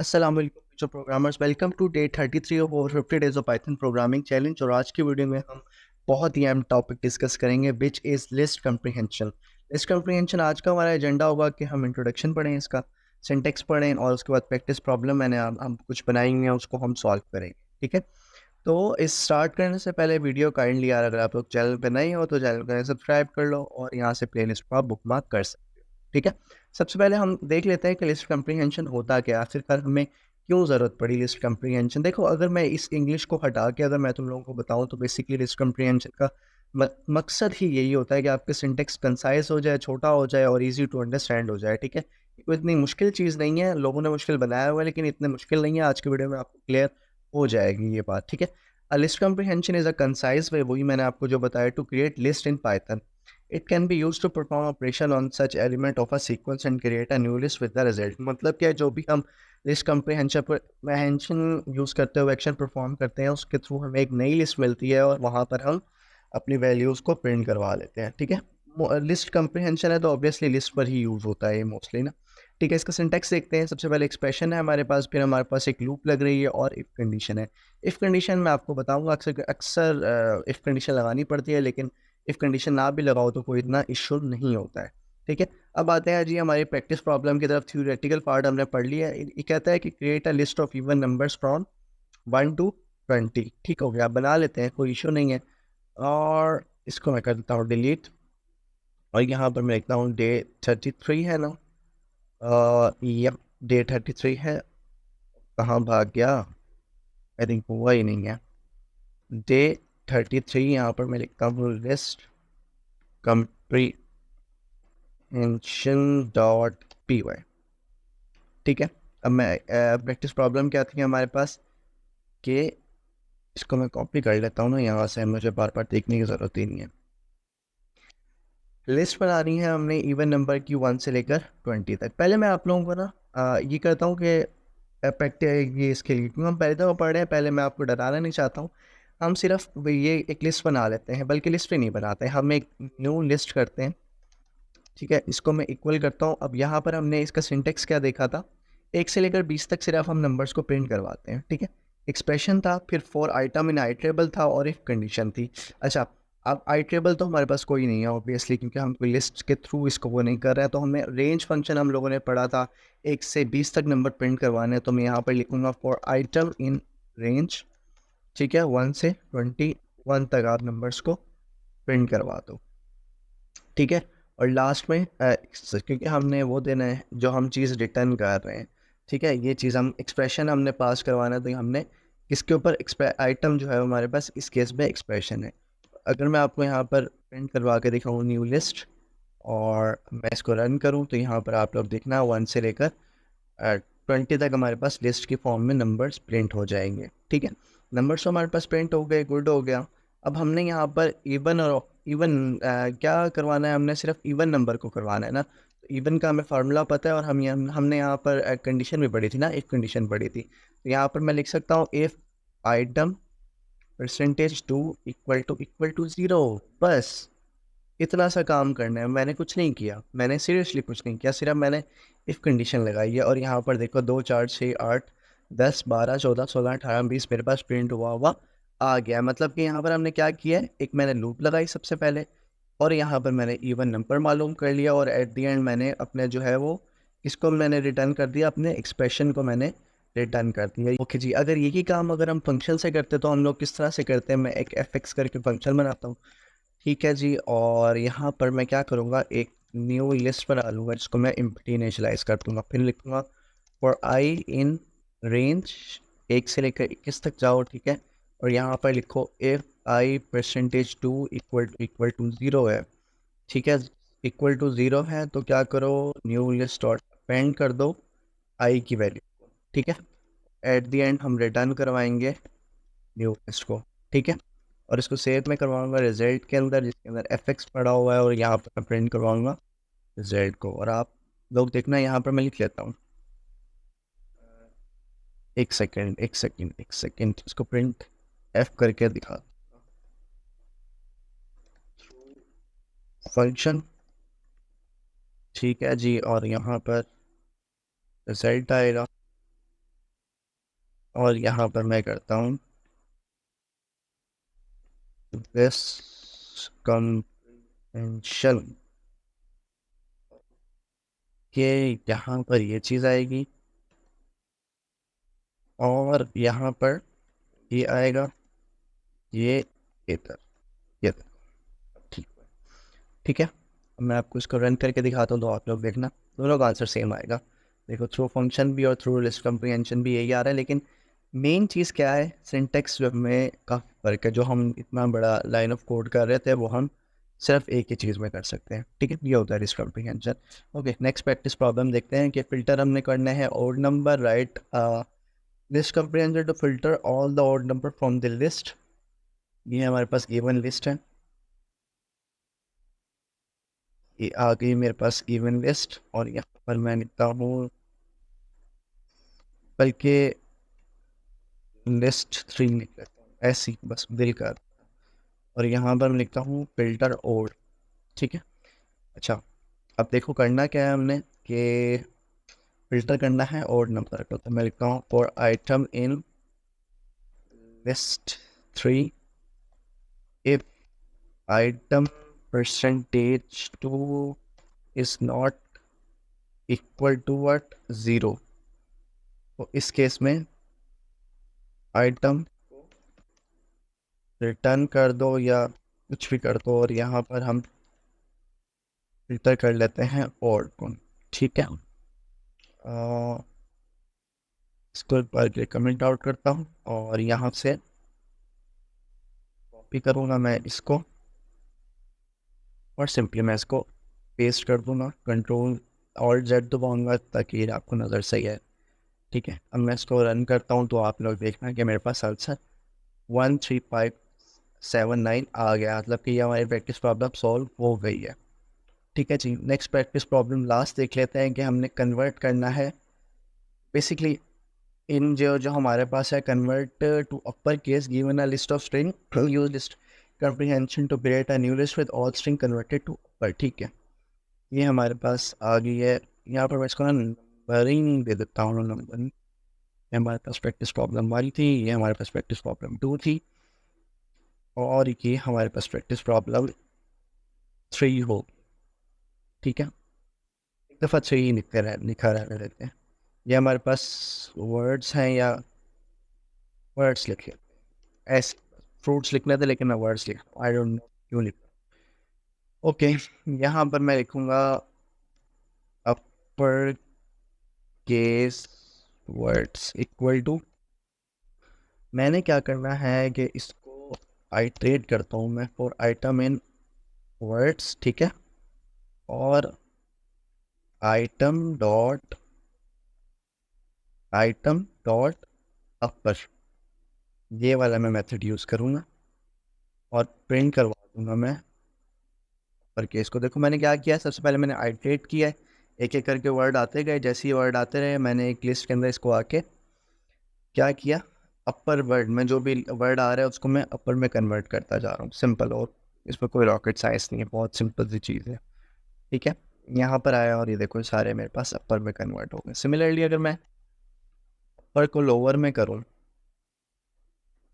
अस्सलाम वालेकुम future programmers. Welcome to day 33 of over 50 days of Python programming challenge. और आज की वीडियो में हम बहुत ही अहम टॉपिक डिस्कस करेंगे which is list comprehension. List comprehension आज का हमारा एजेंडा होगा कि हम इंट्रोडक्शन पढ़ें, इसका सिंटेक्स पढ़ें और उसके बाद प्रैक्टिस प्रॉब्लम हम कुछ बनाएंगे, उसको हम सॉल्व करेंगे। ठीक है, तो इस स्टार्ट करने से पहले वीडियो काइंडली यार, अगर आप लोग चैनल पे नहीं हो तो चैनल को सब्सक्राइब कर लो और यहाँ से प्लेलिस्ट को आप बुकमार्क कर सकते हो। ठीक है, सबसे पहले हम देख लेते हैं कि लिस्ट कम्प्रीहेंशन होता क्या है, आखिरकार हमें क्यों ज़रूरत पड़ी लिस्ट कम्प्रीहेंशन। देखो, अगर मैं इस इंग्लिश को हटा के अगर मैं तुम लोगों को बताऊं तो बेसिकली लिस्ट कम्प्रीहेंशन का मकसद ही यही होता है कि आपके सिंटेक्स कंसाइज हो जाए, छोटा हो जाए और इजी टू अंडरस्टैंड हो जाए। ठीक है, कोई इतनी मुश्किल चीज़ नहीं है, लोगों ने मुश्किल बनाया हुआ है लेकिन इतने मुश्किल नहीं है। आज की वीडियो में आपको क्लियर हो जाएगी ये बात। ठीक है, a list comprehension is a concise way, वही मैंने आपको जो बताया, to create list in Python. It can be used to perform operation on such element of a sequence and create a new list with the result. मतलब क्या है, जो भी हम लिस्ट कम्प्रीहेंशन यूज़ करते हुए एक्शन परफॉर्म करते हैं उसके थ्रू हमें एक नई लिस्ट मिलती है और वहाँ पर हम अपनी वैल्यूज़ को प्रिंट करवा लेते हैं। ठीक है, लिस्ट कम्प्रीहेंशन है तो ऑब्वियसली लिस्ट पर ही यूज़ होता है ये मोस्टली ना। ठीक है, इसका सिंटेक्स देखते हैं। सबसे पहले एक्सप्रेशन है हमारे पास, फिर हमारे पास एक लूप लग रही है और इफ़ कंडीशन है। इफ़ कंडीशन मैं आपको बताऊंगा, अक्सर अक्सर इफ़ कंडीशन लगानी पड़ती है, लेकिन इफ़ कंडीशन ना भी लगाओ तो कोई इतना इशू नहीं होता है। ठीक है, अब आते हैं जी हमारी प्रैक्टिस प्रॉब्लम की तरफ। थ्योरेटिकल पार्ट हमने पढ़ लिया है। ये कहता है कि create a list of even numbers from 1 to 20। ठीक हो गया, बना लेते हैं, कोई इशू नहीं है। और इसको मैं कर देता हूँ डिलीट और यहाँ पर मैं लिखता हूँ डे 33 है ना। यप, डे 33 है। कहाँ भाग गया? आई थिंक हुआ ही नहीं है। डे 33 यहाँ पर मैं लिखता हूँ लिस्ट comprehension.py। ठीक है, अब मैं प्रैक्टिस प्रॉब्लम क्या थी हमारे पास कि इसको मैं कॉपी कर लेता हूँ ना यहाँ से, मुझे बार बार देखने की ज़रूरत ही नहीं है। लिस्ट बनानी है हमने इवन नंबर की 1 से लेकर 20 तक। पहले मैं आप लोगों को ना ये करता हूँ कि प्रैक्टिस ये इसके लिए, क्योंकि हम पहले तो पढ़ रहे हैं, पहले मैं आपको डराना नहीं चाहता हूँ। हम सिर्फ ये एक लिस्ट बना लेते हैं, बल्कि लिस्ट भी नहीं बनाते, हम एक न्यू लिस्ट करते हैं। ठीक है, इसको मैं इक्वल करता हूँ। अब यहाँ पर हमने इसका सिंटेक्स क्या देखा था, 1 से लेकर 20 तक सिर्फ हम नंबर्स को प्रिंट करवाते हैं। ठीक है, एक्सप्रेशन था, फिर for item in I table था और एक कंडीशन थी। अच्छा, अब आई टेबल तो हमारे पास कोई नहीं है ऑब्वियसली, क्योंकि हम कोई लिस्ट के थ्रू इसको वो नहीं कर रहे हैं। तो हमें रेंज फंक्शन हम लोगों ने पढ़ा था, 1 से 20 तक नंबर प्रिंट करवाने हैं। तो मैं यहाँ पर लिखूंगा फॉर आइटम इन रेंज। ठीक है, 1 से 21 तक आप नंबर्स को प्रिंट करवा दो। ठीक है, और लास्ट में क्योंकि हमने वो देना है जो हम चीज़ रिटर्न कर रहे हैं। ठीक है, ये चीज़ हम एक्सप्रेशन हमने पास करवाना है, तो हमने इसके ऊपर आइटम जो है हमारे पास इस केस में एक्सप्रेशन है। अगर मैं आपको यहाँ पर प्रिंट करवा के दिखाऊँ न्यू लिस्ट और मैं इसको रन करूँ तो यहाँ पर आप लोग देखना 1 से लेकर 20 तक हमारे पास लिस्ट की फॉर्म में नंबर्स प्रिंट हो जाएंगे। ठीक है, नंबर्स तो हमारे पास प्रिंट हो गए, गुड हो गया। अब हमने यहाँ पर इवन और इवन क्या करवाना है, हमने सिर्फ इवन नंबर को करवाना है ना। इवन का हमें फार्मूला पता है और हमने यहाँ पर कंडीशन भी पढ़ी थी ना, इफ कंडीशन पढ़ी थी। तो यहाँ पर मैं लिख सकता हूँ if item percentage 2 equal to 0। बस इतना सा काम करना है, मैंने कुछ नहीं किया, मैंने सीरियसली कुछ नहीं किया, सिर्फ मैंने इफ़ कंडीशन लगाई है। और यहाँ पर देखो 2 4 6 8 10 12 14 16 18 20 मेरे पास प्रिंट हुआ हुआ आ गया। मतलब कि यहाँ पर हमने क्या किया है, एक मैंने लूप लगाई सबसे पहले और यहाँ पर मैंने इवन नंबर मालूम कर लिया और एट द एंड मैंने अपने जो है वो इसको मैंने रिटर्न कर दिया, अपने एक्सप्रेशन को मैंने रिटर्न कर दिया। ओके जी, अगर यही काम अगर हम फंक्शन से करते तो हम लोग किस तरह से करते हैं, मैं एक एफ एक्स करके फंक्शन बनाता हूँ। ठीक है जी, और यहाँ पर मैं क्या करूँगा, एक न्यू लिस्ट बना लूँगा जिसको मैं एम्प्टी इनिशियलाइज कर दूँगा। फिर लिखूँगा फॉर आई इन रेंज 1 से लेकर 21 तक जाओ। ठीक है, और यहाँ पर लिखो if i percentage 2 equal to 0 है। ठीक है, इक्वल टू 0 है तो क्या करो, न्यू लिस्ट डॉट अपेंड कर दो आई की वैल्यू। ठीक है, एट द एंड हम रिटर्न करवाएंगे न्यू लिस्ट को। ठीक है, और इसको सेव में करवाऊंगा रिजल्ट के अंदर, जिसके अंदर एफ एक्स पड़ा हुआ है और यहाँ पर मैं प्रिंट करवाऊंगा रिजल्ट को। और आप लोग देखना, यहाँ पर मैं लिख लेता हूँ, एक सेकेंड इसको प्रिंट एफ करके दिखा फंक्शन। ठीक है जी, और यहाँ पर रिजल्ट आएगा। और यहाँ पर मैं करता हूँ दिस कंवेंशन के, यहाँ पर ये चीज़ आएगी और यहाँ पर ये आएगा, ये इधर, ये ठीक है। ठीक है, अब मैं आपको इसको रन करके दिखाता हूँ तो आप लोग देखना दोनों का आंसर सेम आएगा। देखो थ्रू फंक्शन भी और थ्रू लिस्ट कम्प्रीहेंशन भी यही आ रहा है, लेकिन मेन चीज़ क्या है, सिंटेक्स में काफ़ी फ़र्क है। जो हम इतना बड़ा लाइन ऑफ कोड कर रहे थे वो हम सिर्फ एक ही चीज़ में कर सकते हैं। ठीक है, ये होता है list comprehension. Okay, next practice problem देखते हैं कि फ़िल्टर हमने करना है odd number, write list comprehension to filter all the odd number from the list. ये हमारे पास गिवन लिस्ट है, ये आ गई मेरे पास गिवन लिस्ट, और यहाँ पर मैं लिखता हूँ, बल्कि लिस्ट 3 लिख लेता हूँ ऐसी बस दिल कर, और यहाँ पर मैं लिखता हूँ फिल्टर ऑड। ठीक है, अच्छा अब देखो करना क्या है हमने कि फिल्टर करना है ऑड नंबर को, तो मैं लिखता हूँ for item in list 3 if item percentage 2 is not equal to what 0। तो इस केस में आइटम रिटर्न कर दो या कुछ भी कर दो, और यहाँ पर हम फिल्टर कर लेते हैं ऑड को। ठीक है, इसको एक बार कमेंट आउट करता हूँ और यहाँ से कॉपी करूँगा मैं इसको, और सिंपली मैं इसको पेस्ट कर दूँगा, कंट्रोल ऑल्ट जेड दबाऊँगा ताकि ये आपको नज़र सही है। ठीक है, अब मैं इसको रन करता हूँ तो आप लोग देखना कि मेरे पास आंसर 13579 आ गया, मतलब कि ये हमारी प्रैक्टिस प्रॉब्लम सॉल्व हो गई है। ठीक है जी, नेक्स्ट प्रैक्टिस प्रॉब्लम लास्ट देख लेते हैं कि हमने कन्वर्ट करना है बेसिकली इन जो जो हमारे पास है, convert to upper case given a list of string use list comprehension to create a new list with all string converted to upper. ठीक है, ये हमारे पास आ गई है। यहाँ पर मैं इसको ना नंबरिंग दे देता हूँ, नंबरिंग। ये हमारे पास प्रैक्टिस प्रॉब्लम 1 थी, ये हमारे पास प्रैक्टिस प्रॉब्लम 2 थी, और ये हमारे पास प्रैक्टिस प्रॉब्लम 3 हो। ठीक है, एक दफ़ा 3 ही लिखा रहने देते हैं। ये हमारे पास वर्ड्स हैं, या वर्ड्स लिखे ऐसे, फ्रूट्स लिखने थे लेकिन मैं वर्ड्स लिख, आई डोंट नो क्यों लिख। ओके, यहाँ पर मैं लिखूँगा upper case words equal to, मैंने क्या करना है कि इसको आइट्रेट करता हूँ मैं फॉर आइटम इन वर्ड्स। ठीक है, और आइटम डॉट अपर, ये वाला मैं मेथड यूज़ करूँगा और प्रिंट करवा दूँगा मैं अपर केस को। देखो मैंने क्या किया है, सबसे पहले मैंने आइट्रेट किया है, एक एक करके वर्ड आते गए, जैसे ही वर्ड आते रहे मैंने एक लिस्ट के अंदर इसको आके क्या किया, अपर वर्ड में जो भी वर्ड आ रहा है उसको मैं अपर में कन्वर्ट करता जा रहा हूँ। सिंपल, और इसमें कोई रॉकेट साइंस नहीं है, बहुत सिंपल सी चीज़ है। ठीक है, यहाँ पर आया और ये देखो सारे मेरे पास अपर में कन्वर्ट हो गए। सिमिलरली अगर मैं अपर को लोअर में करूँ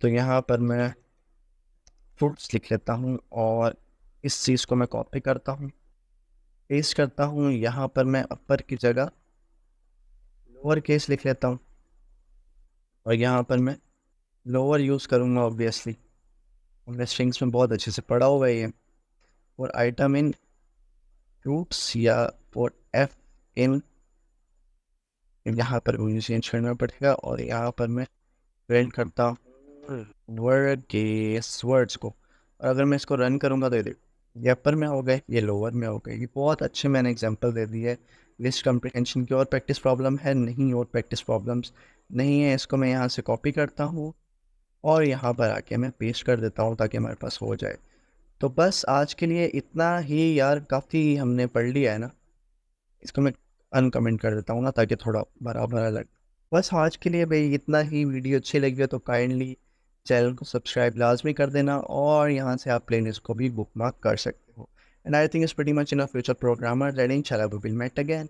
तो यहाँ पर मैं फ्रूट्स लिख लेता हूँ, और इस चीज़ को मैं कॉपी करता हूँ, पेस्ट करता हूँ, यहाँ पर मैं अपर की जगह लोअर केस लिख लेता हूँ, और यहाँ पर मैं लोअर यूज़ करूँगा ऑब्वियसली, उनके स्ट्रिंग्स में बहुत अच्छे से पढ़ा हुआ है ये। और आइटम इन फ्रूट्स या और एफ इन, यहाँ पर मुझे चेंज करना पड़ेगा, और यहाँ पर मैं प्रिंट करता हूँ वर्ड केस वर्ड्स को। और अगर मैं इसको रन करूँगा तो ये देखो ये अपर में हो गए, ये लोअर में हो गए। ये बहुत अच्छे मैंने एग्जांपल दे दी है लिस्ट कम्प्रीहेंशन की। और प्रैक्टिस प्रॉब्लम है नहीं, और प्रैक्टिस प्रॉब्लम्स नहीं है, इसको मैं यहाँ से कॉपी करता हूँ और यहाँ पर आके मैं पेस्ट कर देता हूँ ताकि हमारे पास हो जाए। तो बस आज के लिए इतना ही यार, काफ़ी हमने पढ़ लिया है ना। इसको मैं अनकमेंट कर देता हूँ ना ताकि थोड़ा बराबर लगे। बस आज के लिए भाई इतना ही। वीडियो अच्छी लगी हो तो काइंडली चैनल को सब्सक्राइब लाजमी कर देना, और यहाँ से आप प्लेलिस्ट को भी बुकमार्क कर सकते हो। And I think it's pretty much in a future programmer reading. चलो वी विल मेट अगेन।